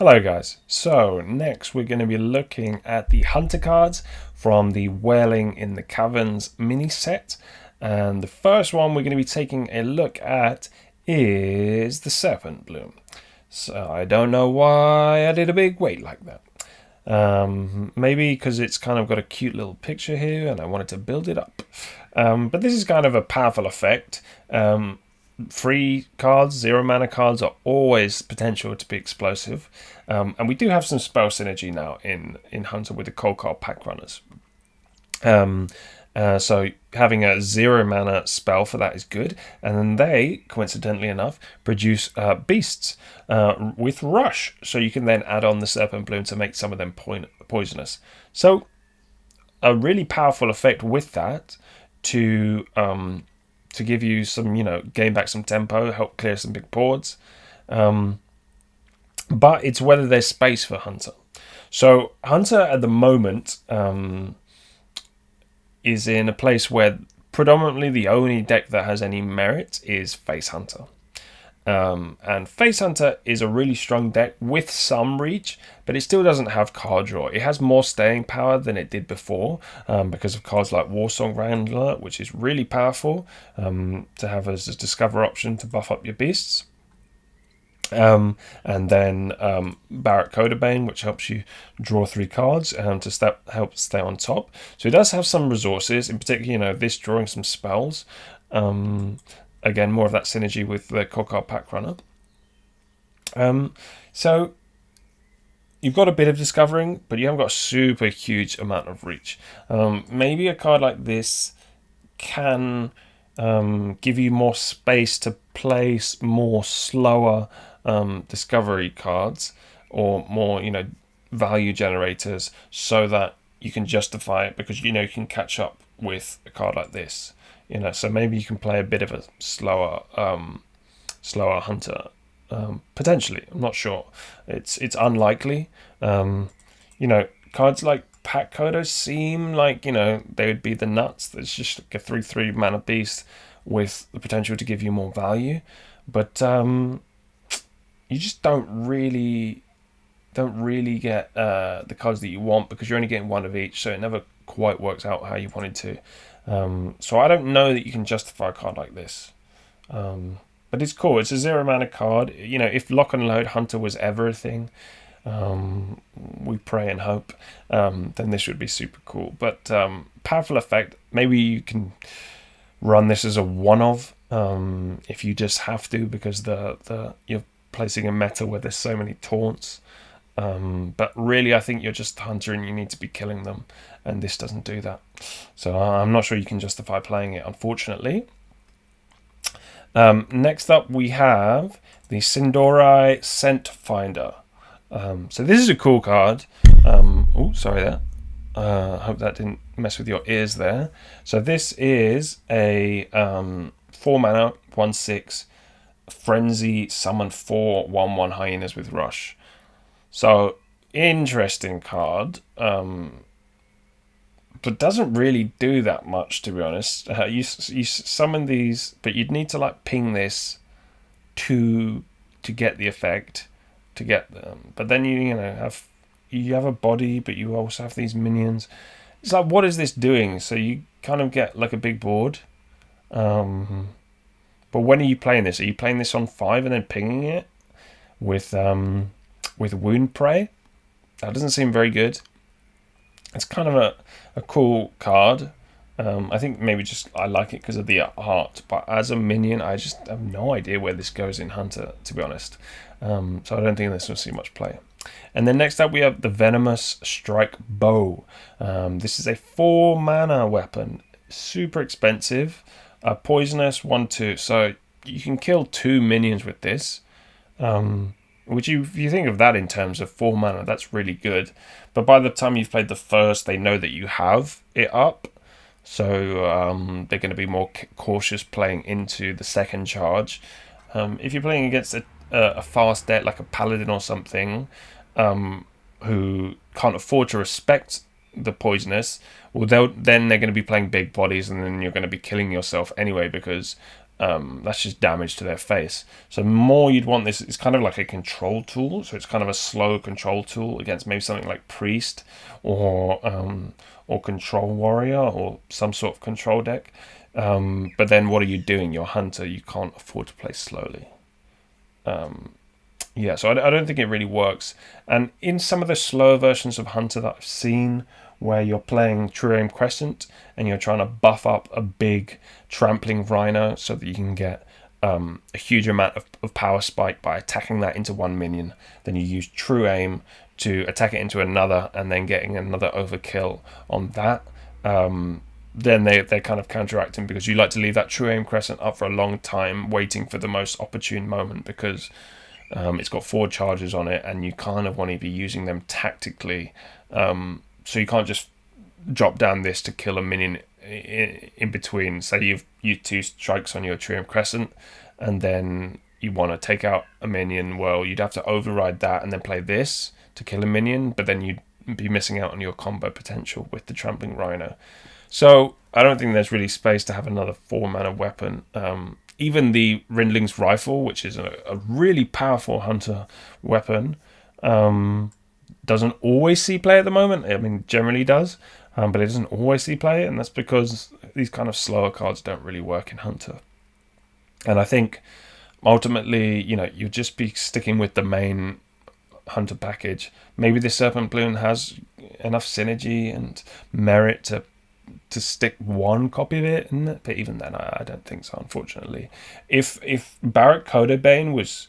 Hello guys, so next we're going to be looking at the Hunter cards from the Wailing in the Caverns mini-set, and the first one we're going to be taking a look at is the Serpent Bloom. So I don't know why I did a big weight like that. Maybe because it's kind of got a cute little picture here and I wanted to build it up. But this is kind of a powerful effect. Free cards, 0 mana cards are always potential to be explosive. And we do have some spell synergy now in Hunter with the cold card pack runners. So having a 0 mana spell for that is good. And then they, coincidentally enough, produce beasts with rush. So you can then add on the Serpent Bloom to make some of them poisonous. So a really powerful effect with that to give you some, gain back some tempo, help clear some big boards. But it's whether there's space for Hunter. So Hunter at the moment is in a place where predominantly the only deck that has any merit is Face Hunter. And Face Hunter is a really strong deck with some reach, but it still doesn't have card draw. It has more staying power than it did before because of cards like Warsong Wrangler, which is really powerful to have as a discover option to buff up your beasts. And then Barrack Codebane, which helps you draw 3 cards to help stay on top. So it does have some resources, in particular, this drawing some spells. Again, more of that synergy with the cold card pack runner. So you've got a bit of discovering, but you haven't got a super huge amount of reach. Maybe a card like this can give you more space to place more slower discovery cards or more value generators, so that you can justify it because you can catch up with a card like this. So maybe you can play a bit of a slower Hunter potentially. I'm not sure. It's unlikely. Cards like Pack Coder seem like they would be the nuts. It's just like a 3/3 mana beast with the potential to give you more value, but you just don't really get the cards that you want because you're only getting one of each, so it never quite works out how you wanted to. So I don't know that you can justify a card like this. But it's cool. It's a 0 mana card. If Lock and Load Hunter was ever a thing, we pray and hope, then this would be super cool. But powerful effect. Maybe you can run this as a one-of if you just have to, because you're placing a meta where there's so many taunts. But really, I think you're just Hunter and you need to be killing them, and this doesn't do that. So I'm not sure you can justify playing it, unfortunately. Next up, we have the Sindorai Scent Finder. So this is a cool card. Oh, sorry there. I hope that didn't mess with your ears there. So this is a 4 mana, 1/6 Frenzy summon 4 1/1 hyenas with rush. So interesting card, but doesn't really do that much, to be honest. You summon these, but you'd need to ping this to get the effect, to get them. But then you have a body, but you also have these minions. It's like, what is this doing? So you kind of get like a big board. But when are you playing this? Are you playing this on 5 and then pinging it with Wound Prey? That doesn't seem very good. It's kind of a cool card. I think maybe just I like it because of the art, but as a minion, I just have no idea where this goes in Hunter, to be honest. So I don't think this will see much play. And then next up we have the Venomous Strike Bow. This is a 4 mana weapon, super expensive, poisonous 1/2. So you can kill 2 minions with this. Which if you think of that in terms of 4 mana, that's really good. But by the time you've played the first, they know that you have it up. So they're going to be more cautious playing into the second charge. If you're playing against a fast deck like a Paladin or something, who can't afford to respect the poisonous, well, then they're going to be playing big bodies, and then you're going to be killing yourself anyway because that's just damage to their face. So more you'd want this, it's kind of like a control tool. So it's kind of a slow control tool against maybe something like Priest or Control Warrior or some sort of control deck. But then what are you doing? Your Hunter, you can't afford to play slowly. Yeah, so I don't think it really works. And in some of the slower versions of Hunter that I've seen, where you're playing True Aim Crescent and you're trying to buff up a big trampling Rhino so that you can get a huge amount of power spike by attacking that into one minion, then you use True Aim to attack it into another and then getting another overkill on that. Then they're kind of counteracting, because you like to leave that True Aim Crescent up for a long time, waiting for the most opportune moment, because it's got 4 charges on it, and you kind of want to be using them tactically. So you can't just drop down this to kill a minion in between. Say you've used 2 strikes on your True Aim Crescent, and then you want to take out a minion. Well, you'd have to override that and then play this to kill a minion, but then you'd be missing out on your combo potential with the Trampling Rhino. So I don't think there's really space to have another 4-mana weapon. Even the Rindling's Rifle, which is a really powerful Hunter weapon, doesn't always see play at the moment. I mean, generally does, but it doesn't always see play, and that's because these kind of slower cards don't really work in Hunter. And I think ultimately, you'll just be sticking with the main Hunter package. Maybe the Serpent Bloom has enough synergy and merit to stick 1 copy of it in it, but even then I don't think so, unfortunately. If Barrack Codebane was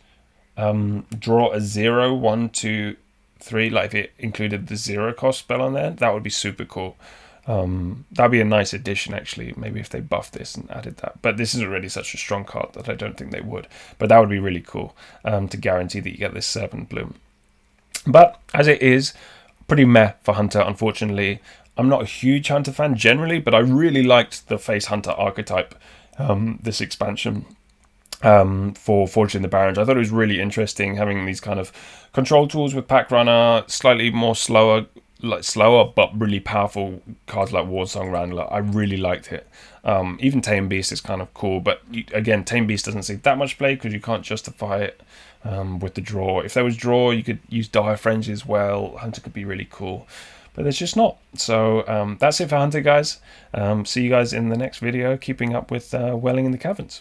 draw a 0, 1, 2, 3, like if it included the 0 cost spell on there, that would be super cool. That'd be a nice addition, actually, maybe if they buffed this and added that. But this is already such a strong card that I don't think they would. But that would be really cool, to guarantee that you get this Serpent Bloom. But as it is, pretty meh for Hunter, unfortunately. I'm not a huge Hunter fan generally, but I really liked the Face Hunter archetype, this expansion, for Forging the Barrens. I thought it was really interesting having these kind of control tools with Pack Runner, slightly more slower but really powerful cards like Warsong Wrangler. I really liked it. Even Tame Beast is kind of cool, but again, Tame Beast doesn't see that much play because you can't justify it with the draw. If there was draw, you could use Dire Frenzy as well. Hunter could be really cool, but there's just not. So that's it for Hunter, guys. See you guys in the next video, keeping up with Wailing in the Caverns.